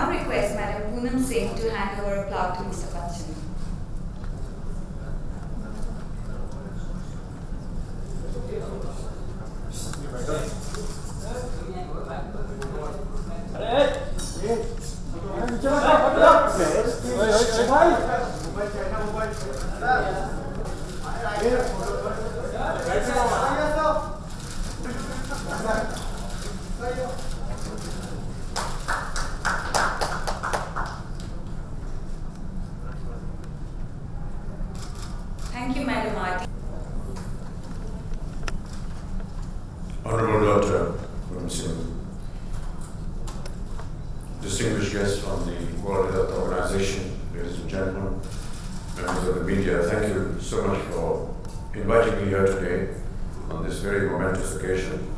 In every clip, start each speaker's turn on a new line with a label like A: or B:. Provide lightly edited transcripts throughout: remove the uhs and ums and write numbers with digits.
A: now request Madam Poonam Singh to hand over a plaque to Mr. Bachchan. Thank you, Madam Aarti.
B: Honorable Dr. Poonam Singh, distinguished guests from the World Health Organization, ladies and gentlemen, members of the media, thank you so much for inviting me here today on this very momentous occasion.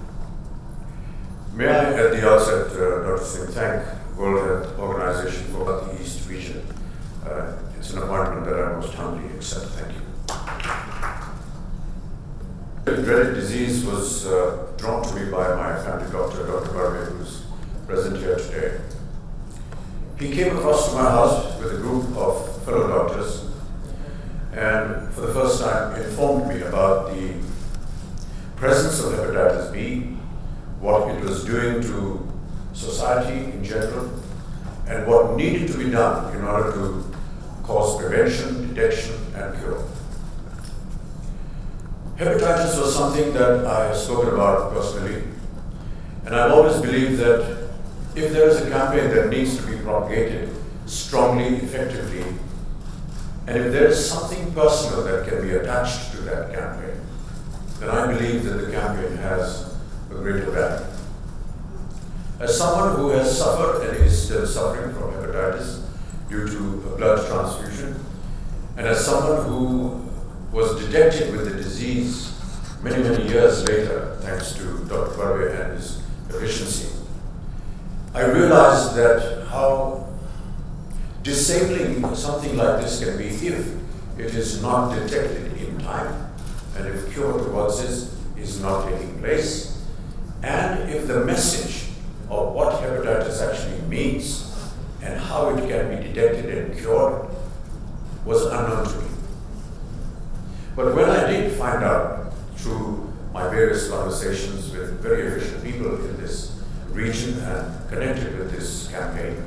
B: May I, at the outset, Dr. Singh, thank World Health Organization for the East region. It's an appointment that I most humbly accept. Thank you. The dreaded disease was drawn to me by my family doctor, Dr. Barve, who's present here today. He came across to my house with a group of fellow doctors and for the first time informed me about the presence of hepatitis B, what it was doing to society in general, and what needed to be done in order to cause prevention, detection, and cure. Hepatitis was something that I have spoken about personally, and I've always believed that if there is a campaign that needs to be propagated strongly, effectively, and if there is something personal that can be attached to that campaign, then I believe that the campaign has a greater value. As someone who has suffered and is still suffering from hepatitis due to a blood transfusion, and as someone who was detected with the disease many, many years later, thanks to Dr. Barve and his efficiency, I realized that how disabling something like this can be if it is not detected in time, and if cure towards this is not taking place, and if the message of what hepatitis actually means and how it can be detected and cured was unknown to me. But when I did find out through my various conversations with very efficient people in this region and connected with this campaign,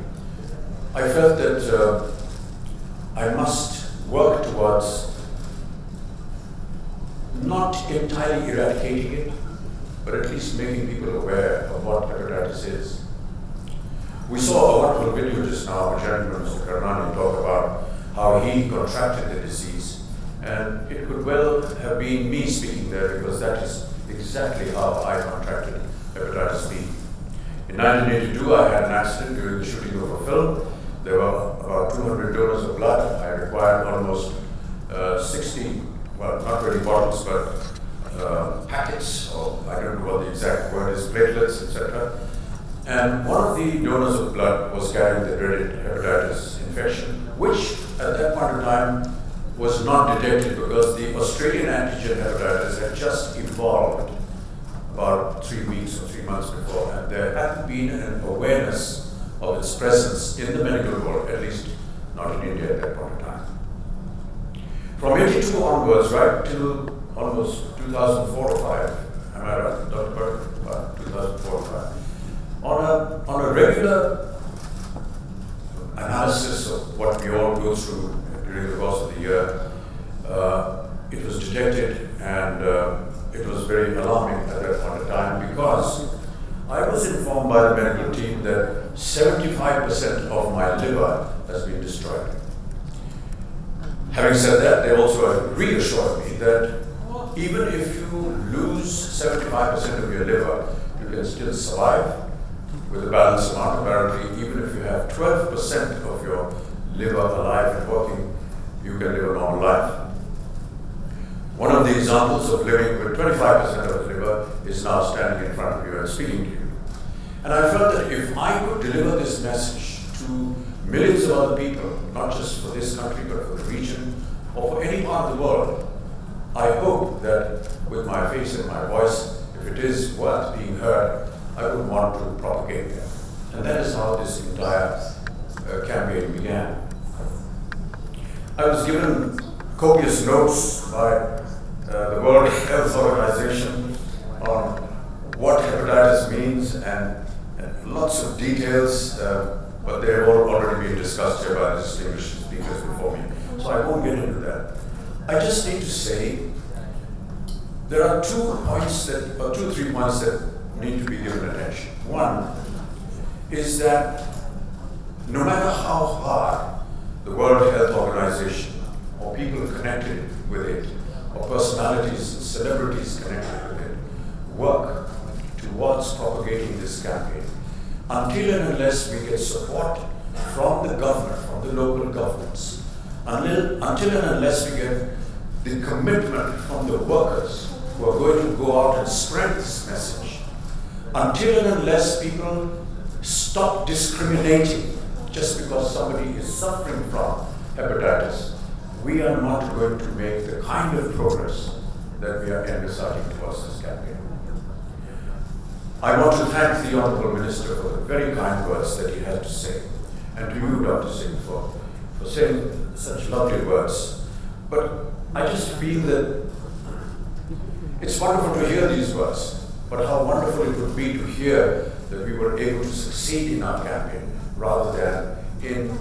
B: I felt that I must work towards not entirely eradicating it, but at least making people aware of what hepatitis is. We saw a wonderful video just now of a gentleman, Mr. Karnani, talk about how he contracted the disease. And it could well have been me speaking there, because that is exactly how I contracted hepatitis B. In 1982, I had an accident during the shooting of a film. There were about 200 donors of blood. I required almost 60, well, not really bottles, but packets of, I don't know what the exact word is, platelets, etc. And one of the donors of blood was carrying the dreaded hepatitis infection, which at that point in time was not detected because the Australian antigen hepatitis had just evolved about 3 weeks or 3 months before, and there hadn't been an awareness of its presence in the medical world, at least not in India at that point in time. From 82 onwards, right till almost 2004 or 5, am I right, Dr. Burke? 2004 or 5. On a regular analysis of what we all go through during the course of the year, it was detected, and it was very alarming at that point in time, because I was informed by the medical team that 75% of my liver has been destroyed. Having said that, they also reassured me that even if you lose 75% of your liver, you can still survive with a balanced amount. Apparently, even if you have 12% of your liver alive and working, you can live a normal life. One of the examples of living with 25% of the liver is now standing in front of you and speaking to you. And I felt that if I could deliver this message to millions of other people, not just for this country, but for the region, or for any part of the world, I hope that with my face and my voice, if it is worth being heard, I would want to propagate them. And that is how this entire copious notes by the World Health Organization on what hepatitis means and lots of details, but they have already been discussed here by the distinguished speakers before me, so I won't get into that. I just need to say there are 3 points that need to be given attention. One is that no matter how hard the World Health Organization or people connected with it, or personalities and celebrities connected with it, work towards propagating this campaign, until and unless we get support from the government, from the local governments, until and unless we get the commitment from the workers who are going to go out and spread this message, until and unless people stop discriminating just because somebody is suffering from hepatitis, we are not going to make the kind of progress that we are envisaging towards this campaign. I want to thank the Honourable Minister for the very kind words that he had to say, and to you, Dr. Singh, for saying such lovely words. But I just feel that it's wonderful to hear these words, but how wonderful it would be to hear that we were able to succeed in our campaign rather than in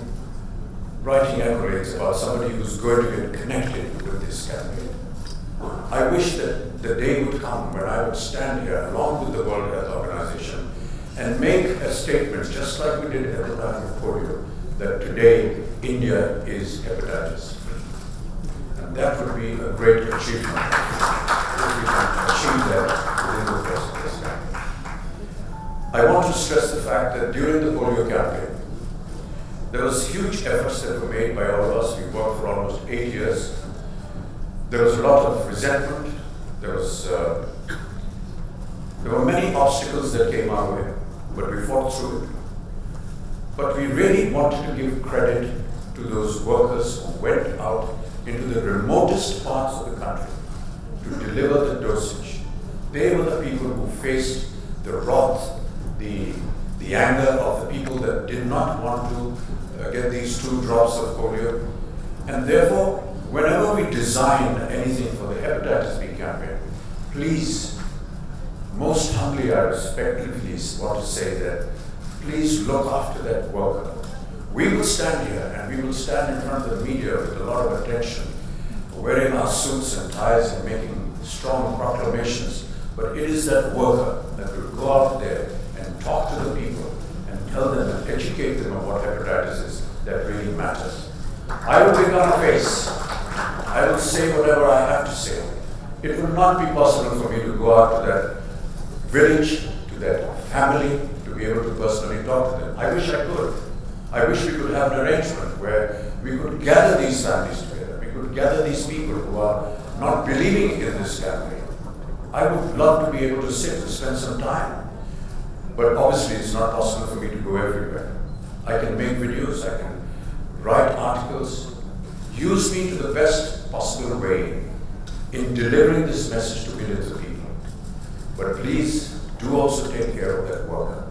B: writing accolades about somebody who's going to get connected with this campaign. I wish that the day would come when I would stand here along with the World Health Organization and make a statement, just like we did at the time of polio, that today India is hepatitis free. And that would be a great achievement if we can achieve that within the course of this campaign. I want to stress the fact that during the polio campaign, there was huge efforts that were made by all of us. We worked for almost 8 years. There was a lot of resentment. There were many obstacles that came our way, but we fought through it. But we really wanted to give credit to those workers who went out into the remotest parts of the country to deliver the dosage. They were the people who faced the wrath, the anger of the people that did not want to get these 2 drops of polio. And therefore, whenever we design anything for the hepatitis B campaign, please, most humbly I respectfully want to say that please look after that worker. We will stand here and we will stand in front of the media with a lot of attention, wearing our suits and ties and making strong proclamations, but it is that worker that will go out there and talk to the people and tell them and educate them on what hepatitis is that really matters. I will pick on a face. I will say whatever I have to say. It will not be possible for me to go out to that village, to that family, to be able to personally talk to them. I wish I could. I wish we could have an arrangement where we could gather these families together. We could gather these people who are not believing in this campaign. I would love to be able to sit and spend some time. But obviously it's not possible for me to go everywhere. I can make videos, I can write articles. Use me to the best possible way in delivering this message to millions of people. But please do also take care of that worker,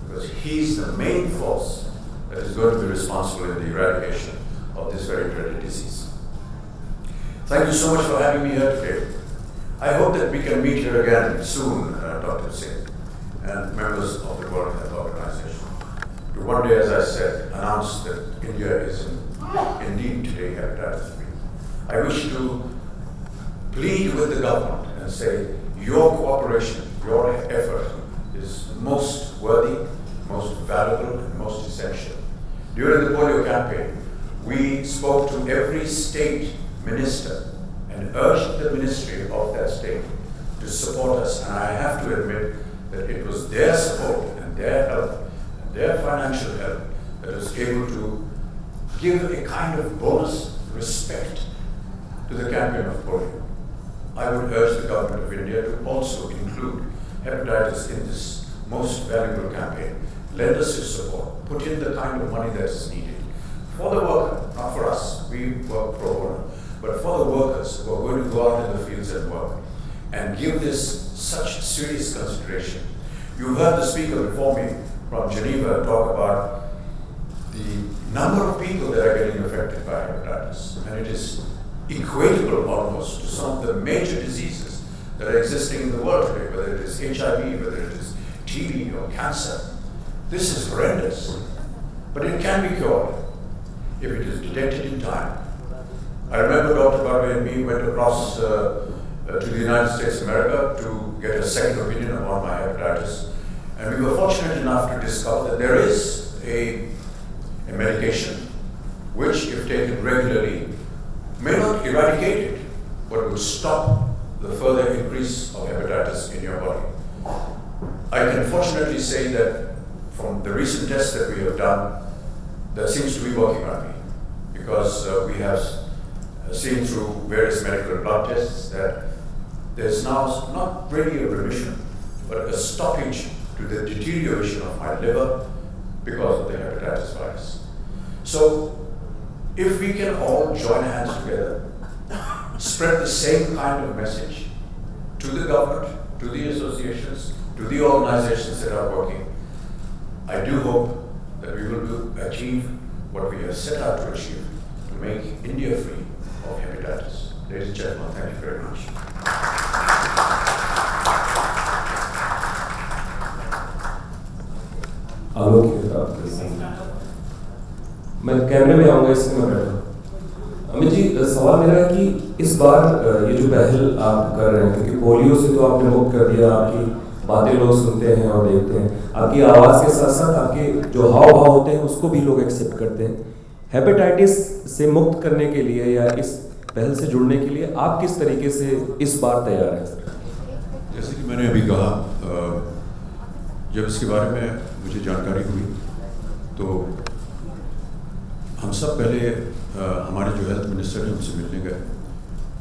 B: because he's the main force that is going to be responsible in the eradication of this very dreaded disease. Thank you so much for having me here today. I hope that we can meet here again soon, Dr. Singh, and members of the World Health Organization, to one day, as I said, announce that India is indeed today hepatitis free. I wish to plead with the government and say your cooperation, your effort is most worthy, most valuable, and most essential. During the polio campaign, we spoke to every state minister and urged the ministry of that state to support us. And I have to admit that it was their support and their help, and their financial help, that was able to give a kind of bonus respect to the campaign of polio. I would urge the government of India to also include hepatitis in this most valuable campaign. Lend us your support. Put in the kind of money that is needed for the worker, not for us. We work pro bono, but for the workers who are going to go out in the fields and work, and give this such serious consideration. You heard the speaker before me from Geneva talk about the number of people that are getting affected by hepatitis, and it is equatable almost to some of the major diseases that are existing in the world today, whether it is HIV, whether it is TB or cancer. This is horrendous, but it can be cured if it is detected in time. I remember Dr. Barbe and me went across to the United States of America to get a second opinion upon my hepatitis, and we were fortunate enough to discover that there is a medication which, if taken regularly, may not eradicate it, but will stop the further increase of hepatitis in your body. I can fortunately say that from the recent tests that we have done, that seems to be working on me, because we have seen through various medical blood tests that there's now not really a remission, but a stoppage to the deterioration of my liver because of the hepatitis virus. So, if we can all join hands together, spread the same kind of message to the government, to the associations, to the organizations that are working, I do hope that we will achieve what we have set out to achieve, to make India free of hepatitis. Ladies and gentlemen, thank you very much.
C: मैं कैमरे में आऊँगा, इससे मैं बैठा। अमित जी, सवाल मेरा है कि इस बार ये जो पहल आप कर रहे हैं, क्योंकि पोलियो से तो आपने मुक्त कर दिया, आपकी बातें लोग सुनते हैं और देखते हैं, आपकी आवाज़ के साथ साथ आपके जो हाव भाव होते हैं उसको भी लोग एक्सेप्ट करते हैं। हेपेटाइटिस से मुक्त करने के लिए या इस पहल से जुड़ने के लिए आप किस तरीके से इस बार तैयार हैं सर?
B: जैसे कि मैंने अभी कहा, जब इसके बारे में मुझे जानकारी हुई तो हम सब पहले हमारे जो हेल्थ मिनिस्टर हैं उनसे मिलने गए।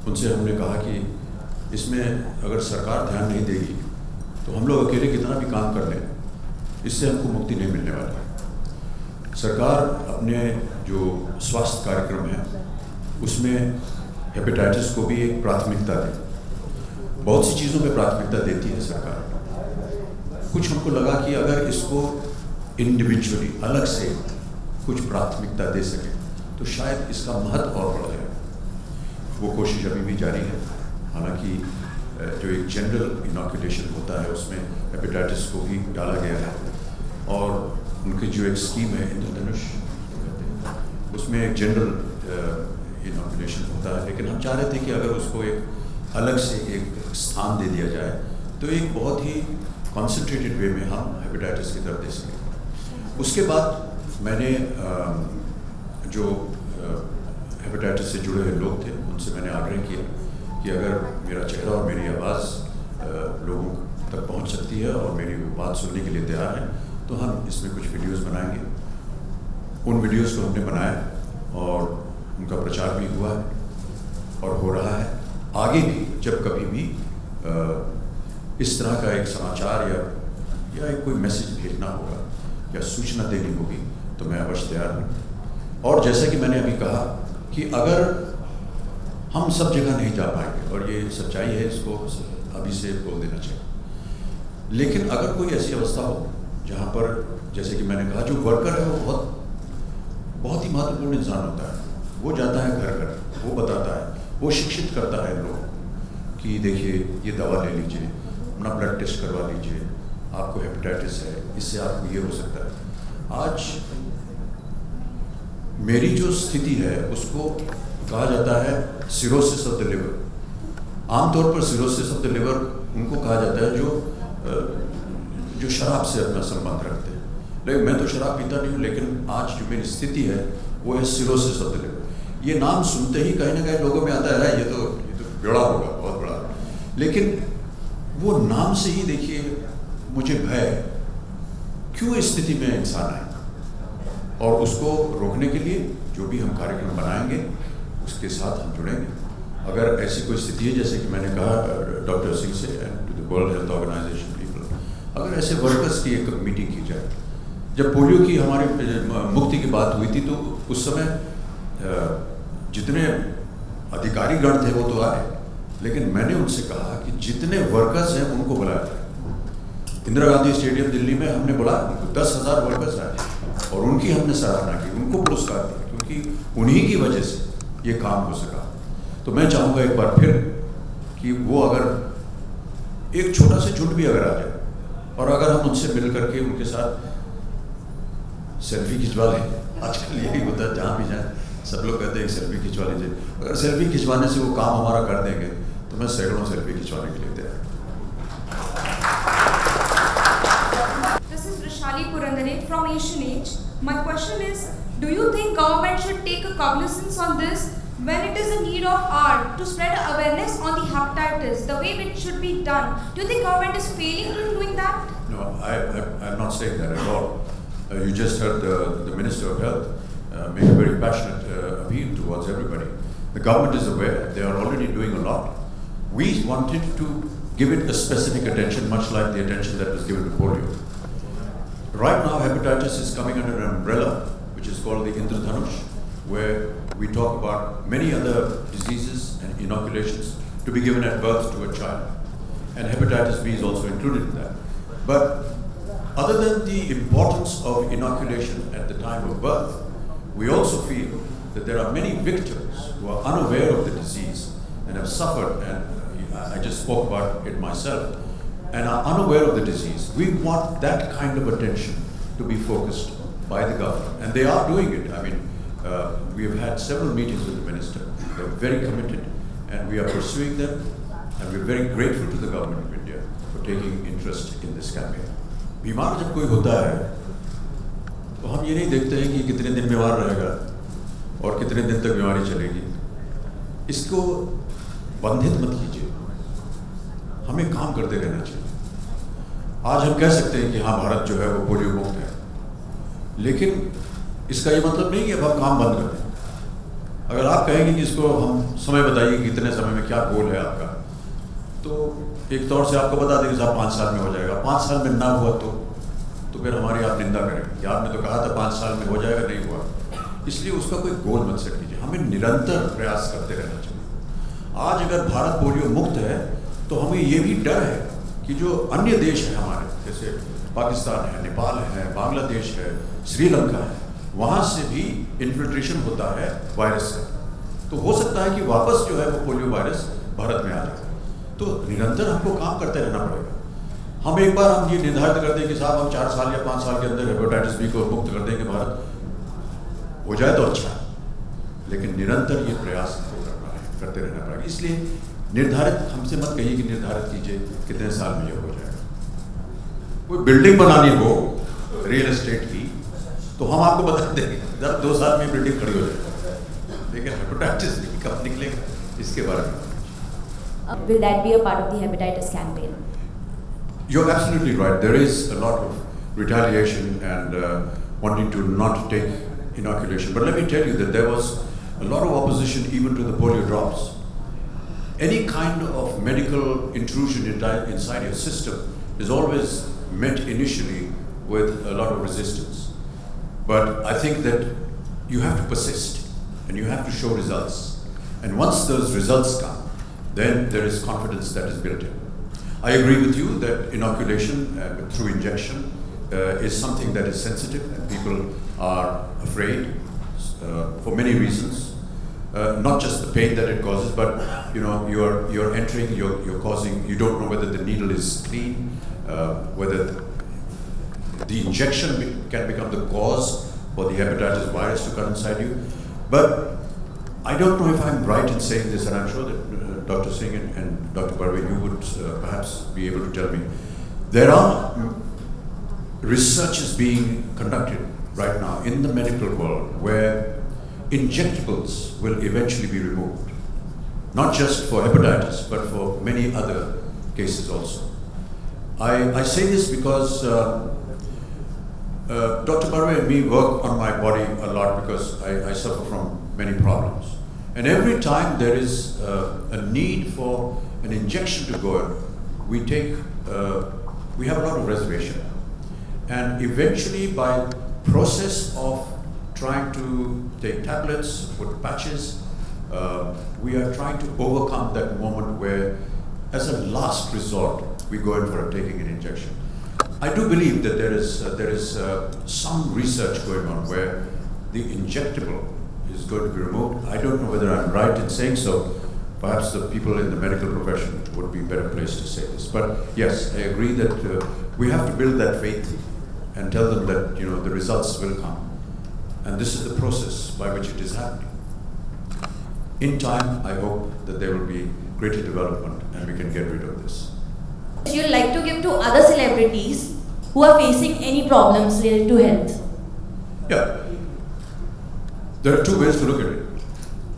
B: उनसे हमने कहा कि इसमें अगर सरकार ध्यान नहीं देगी तो हम लोग अकेले कितना भी काम कर लें, इससे हमको मुक्ति नहीं मिलने वाली। सरकार अपने जो स्वास्थ्य कार्यक्रम है उसमें हेपेटाइटिस को भी एक प्राथमिकता दे। बहुत सी चीज़ों में प्राथमिकता देती है सरकार। कुछ हमको लगा कि अगर इसको इंडिविजुअली अलग से कुछ प्राथमिकता दे सके तो शायद इसका महत्व और बढ़ जाए। वो कोशिश अभी भी जारी है। हालांकि जो एक जनरल इनॉक्यूलेशन होता है उसमें हेपेटाइटिस को भी डाला गया है, और उनकी जो एक स्कीम है इंद्रधनुष, उसमें एक जनरल इनॉक्यूलेशन होता है। लेकिन हम चाह रहे थे कि अगर उसको एक अलग से एक स्थान दे दिया जाए तो एक बहुत ही कॉन्सेंट्रेटेड वे में हम हेपेटाइटिस की तरफ दे सकें। उसके बाद मैंने जो हेपेटाइटिस से जुड़े हुए लोग थे उनसे मैंने आग्रह किया कि अगर मेरा चेहरा और मेरी आवाज़ लोगों तक पहुंच सकती है और मेरी बात सुनने के लिए तैयार है तो हम इसमें कुछ वीडियोस बनाएंगे। उन वीडियोस को हमने बनाया और उनका प्रचार भी हुआ है और हो रहा है। आगे भी जब कभी भी इस तरह का एक समाचार या एक कोई मैसेज भेजना होगा या सूचना देनी होगी तो मैं अवश्य तैयार हूँ। और जैसा कि मैंने अभी कहा कि अगर हम सब जगह नहीं जा पाएंगे, और ये सच्चाई है, इसको अभी से बोल देना चाहिए, लेकिन अगर कोई ऐसी अवस्था हो जहाँ पर जैसे कि मैंने कहा जो वर्कर है वो बहुत ही महत्वपूर्ण इंसान होता है, वो जाता है घर घर, वो बताता है, वो शिक्षित करता है लोग कि देखिए ये दवा ले लीजिए, अपना ब्लड टेस्ट करवा लीजिए, आपको हेपेटाइटिस है, इससे आपको ये हो सकता है। आज मेरी जो स्थिति है उसको कहा जाता है सिरोसिस ऑफ द लिवर। आमतौर पर सिरोसिस ऑफ द लिवर उनको कहा जाता है जो शराब से अपना संबंध रखते हैं, लेकिन मैं तो शराब पीता नहीं हूँ, लेकिन आज जो मेरी स्थिति है वो है सिरोसिस ऑफ द लिवर। ये नाम सुनते ही कहीं ना कहीं लोगों में आता है ये तो बड़ा होगा, बहुत बड़ा, लेकिन वो नाम से ही देखिए मुझे भय क्यों इस स्थिति में इंसान है, और उसको रोकने के लिए जो भी हम कार्यक्रम बनाएंगे उसके साथ हम जुड़ेंगे। अगर ऐसी कोई स्थिति है जैसे कि मैंने कहा डॉक्टर सिंह से and to the World Health Organization people, अगर ऐसे वर्कर्स की एक मीटिंग की जाए। जब पोलियो की हमारी मुक्ति की बात हुई थी तो उस समय जितने अधिकारीगण थे वो तो आए, लेकिन मैंने उनसे कहा कि जितने वर्कर्स हैं उनको बुलाया जाए। इंदिरा गांधी स्टेडियम दिल्ली में हमने बुलाया उनको, 10,000 वर्कर्स आए और उनकी हमने सराहना की, उनको पुरस्कार दिया, क्योंकि उन्हीं की वजह से ये काम हो सका।
D: तो मैं चाहूँगा एक बार फिर कि वो अगर एक छोटा सा झुंड भी अगर आ जाए और अगर हम उनसे मिल करके उनके साथ सेल्फी खिंचवा लें, आजकल यही होता है जहाँ भी जाए सब लोग कहते हैं एक सेल्फी खिंचवा लीजिए, अगर सेल्फी खिंचवाने से वो काम हमारा कर देंगे तो मैं सैकड़ों सेल्फी खिंचवाने के लिए तैयार।
E: This is Rishali Purandare from Asian Age. My question is, do you think government should take a cognizance on this when it is a need of hour to spread awareness on the hepatitis, the way it should be done? Do you think government is failing in doing that?
D: No, I'm not saying that at all. You just heard the Minister of Health make a very passionate appeal towards everybody. The government is aware, they are already doing a lot. We wanted to give it a specific attention, much like the attention that was given to polio. Right now, hepatitis is coming under an umbrella, which is called the Indradhanush, where we talk about many other diseases and inoculations to be given at birth to a child. And hepatitis B is also included in that. But other than the importance of inoculation at the time of birth, we also feel that there are many victims who are unaware of the disease and have suffered, and I just spoke about it myself, and are unaware of the disease. We want that kind of attention to be focused by the government, and they are doing it. I mean, we have had several meetings with the minister. They're very committed, and we are pursuing them, and we're very grateful to the government of India for taking interest in this campaign. बीमार जब कोई होता है तो हम ये नहीं देखते हैं कि कितने दिन बीमार रहेगा और कितने दिन तक बीमारी चलेगी। इसको बंधित मत कीजिए, हमें काम करते रहना चाहिए। आज हम कह सकते हैं कि हाँ, भारत जो है वो पोलियो मुक्त है, लेकिन इसका ये मतलब नहीं कि अब हम काम बंद कर दें। अगर आप कहेंगे कि इसको हम समय बताइए कि कितने समय में क्या गोल है आपका, तो एक तौर से आपको बता देंगे साहब 5 साल में हो जाएगा। 5 साल में ना हुआ तो फिर हमारी आप निंदा करेंगे कि आपने तो कहा था 5 साल में हो जाएगा, नहीं हुआ। इसलिए उसका कोई गोल मत सेट कीजिए, हमें निरंतर प्रयास करते रहना चाहिए। आज अगर भारत पोलियो मुक्त है तो हमें ये भी डर है कि जो अन्य देश हैं हमारे, जैसे पाकिस्तान है, नेपाल है, बांग्लादेश है, श्रीलंका है, वहाँ से भी इन्फिल्ट्रेशन होता है वायरस से, तो हो सकता है कि वापस जो है वो पोलियो वायरस भारत में आ जाए। तो निरंतर हमको काम करते रहना पड़ेगा। हम एक बार हम ये निर्धारित कर दें कि साहब हम 4 साल या 5 साल के अंदर हेपेटाइटिस बी को मुक्त कर देंगे, भारत हो जाए तो अच्छा, लेकिन निरंतर ये प्रयास हमको करना है, करते रहना पड़ेगा। इसलिए निर्धारित हमसे मत कहिए कि निर्धारित कीजिए कितने साल में ये हो जाएगा। कोई बिल्डिंग बनानी हो रियल एस्टेट की तो हम आपको बता देंगे 2 साल में बिल्डिंग खड़ी हो जाएगी, लेकिन हेपेटाइटिस बी कब निकलेगा इसके बारे में।
F: Will that be a part of the hepatitis campaign?
D: You're absolutely right. There is a lot of retaliation and wanting to not take inoculation. But let me tell you that there was a lot of opposition even to the polio drops. Any kind of medical intrusion inside your system is always met initially with a lot of resistance. But I think that you have to persist and you have to show results. And once those results come, then there is confidence that is built in. I agree with you that inoculation through injection is something that is sensitive and people are afraid for many reasons. Not just the pain that it causes, but you know, you're entering, you're causing, you don't know whether the needle is clean, whether the injection can become the cause for the hepatitis virus to come inside you. But I don't know if I'm right in saying this, and I'm sure that Dr. Singh and Dr. Barve, you would perhaps be able to tell me. There are researches being conducted right now in the medical world where injectables will eventually be removed. Not just for hepatitis, but for many other cases also. I say this because Dr. Barve and me work on my body a lot because I suffer from many problems. And every time there is a need for an injection to go in, we have a lot of reservation. And eventually by process of trying to take tablets, put patches, we are trying to overcome that moment where, as a last resort, we go in for taking an injection. I do believe that there is some research going on where the injectable is going to be removed. I don't know whether I'm right in saying so, Perhaps the people in the medical profession would be better placed to say this. But yes, I agree that we have to build that faith and tell them that the results will come. And this is the process by which it is happening. In time, I hope that there will be greater development and we can get rid of this.
F: You'd like to give to other celebrities who are facing any problems related to health?
D: Yeah. There are two ways to look at it.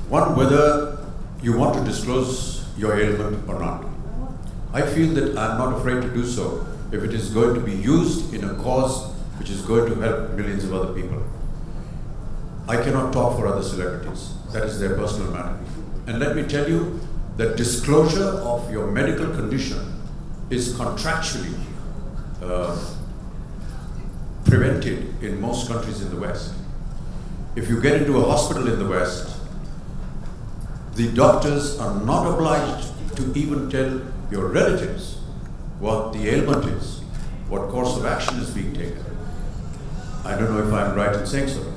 D: One, whether you want to disclose your ailment or not. I feel that I'm not afraid to do so if it is going to be used in a cause which is going to help millions of other people. I cannot talk for other celebrities. That is their personal matter. And let me tell you that disclosure of your medical condition is contractually prevented in most countries in the West. If you get into a hospital in the West, the doctors are not obliged to even tell your relatives what the ailment is, what course of action is being taken. I don't know if I'm right in saying so,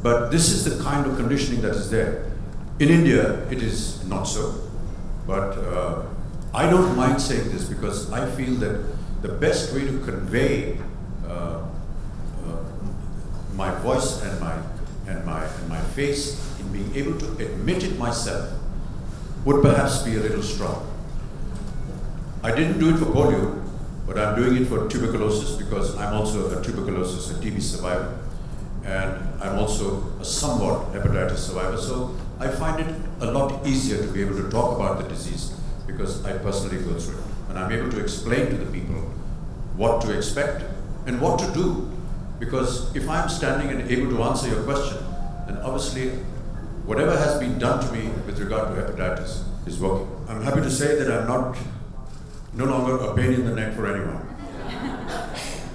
D: but this is the kind of conditioning that is there. In India, it is not so, but I don't mind saying this because I feel that the best way to convey my voice and my face in being able to admit it myself would perhaps be a little strong. I didn't do it for polio, but I'm doing it for tuberculosis because I'm also a tuberculosis and TB survivor, and I'm also a somewhat hepatitis survivor. So I find it a lot easier to be able to talk about the disease because I personally go through it, and I'm able to explain to the people what to expect and what to do. Because if I'm standing and able to answer your question, then obviously whatever has been done to me with regard to hepatitis is working. I'm happy to say that I'm no longer a pain in the neck for anyone.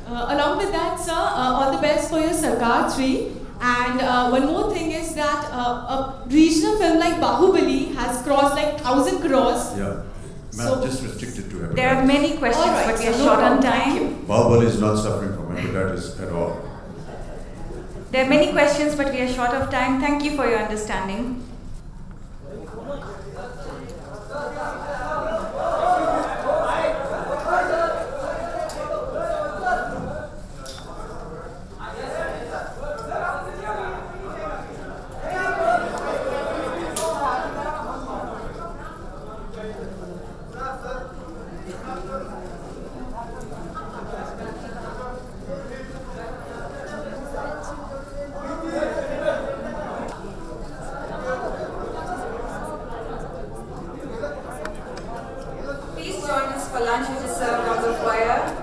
G: Along with that, sir, all the best for your Sarkar 3. And one more thing is that a regional film like Bahubali has crossed like 1,000 crores.
D: Yeah, ma'am, just restricted to hepatitis.
A: There are many questions,
G: All right,
A: but we are
G: so no
A: short on
G: problem.
A: time.
D: Bahubali is not suffering from hepatitis at all.
A: There are many questions, but we are short of time. Thank you for your understanding. Please join us for lunch, which is served on the foyer.